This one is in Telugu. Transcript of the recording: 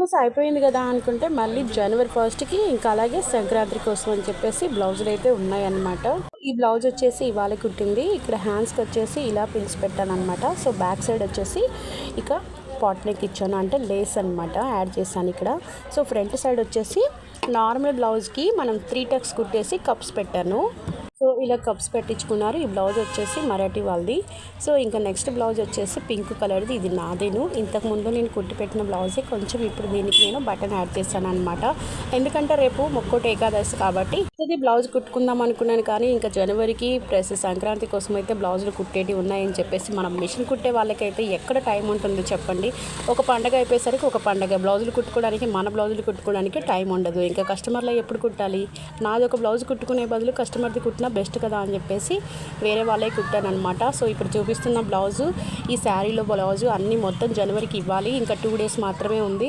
క్రిస్మస్ అయిపోయింది కదా అనుకుంటే మళ్ళీ జనవరి 1కి ఇంకా అలాగే సంక్రాంతి కోసం అని చెప్పేసి బ్లౌజులు అయితే ఉన్నాయన్నమాట. ఈ బ్లౌజ్ వచ్చేసి ఇవాళ కుట్టింది. ఇక్కడ హ్యాండ్స్కి వచ్చేసి ఇలా పిలిచి పెట్టాను అనమాట. సో బ్యాక్ సైడ్ వచ్చేసి ఇక పాట్ నెక్ ఇచ్చాను, అంటే లేస్ అనమాట యాడ్ చేశాను ఇక్కడ. సో ఫ్రంట్ సైడ్ వచ్చేసి నార్మల్ బ్లౌజ్కి మనం 3 టక్స్ కుట్టేసి కప్స్ పెట్టాను. సో ఇలా కప్స్ పెట్టించుకున్నారు. ఈ బ్లౌజ్ వచ్చేసి మరాఠీ వాళ్ళది. సో ఇంకా నెక్స్ట్ బ్లౌజ్ వచ్చేసి పింక్ కలర్ది. ఇది నాదేను, ఇంతకుముందు నేను కుట్టి పెట్టిన బ్లౌజే, కొంచెం ఇప్పుడు దీనికి నేను బటన్ యాడ్ చేశాను అనమాట. ఎందుకంటే రేపు మొక్కోటి ఏకాదశి కాబట్టి ఇది బ్లౌజ్ కుట్టుకుందాం అనుకున్నాను. కానీ ఇంకా జనవరికి ప్లస్ సంక్రాంతి కోసం అయితే బ్లౌజులు కుట్టేటి ఉన్నాయని చెప్పేసి మనం మిషన్ కుట్టే వాళ్ళకైతే ఎక్కడ టైం ఉంటుంది చెప్పండి. ఒక పండగ అయిపోయేసరికి ఒక పండగ, బ్లౌజులు కుట్టుకోవడానికి మన బ్లౌజులు కుట్టుకోవడానికి టైం ఉండదు. ఇంకా కస్టమర్లో ఎప్పుడు కుట్టాలి, నాది ఒక బ్లౌజ్ కుట్టుకునే బదులు కస్టమర్ది కుట్టినా బెస్ట్ కదా అని చెప్పేసి వేరే వాళ్ళే కుట్టాను అనమాట. సో ఇప్పుడు చూపిస్తున్న బ్లౌజు, ఈ శారీలో బ్లౌజు అన్నీ మొత్తం జనవరికి ఇవ్వాలి. ఇంకా 2 డేస్ మాత్రమే ఉంది.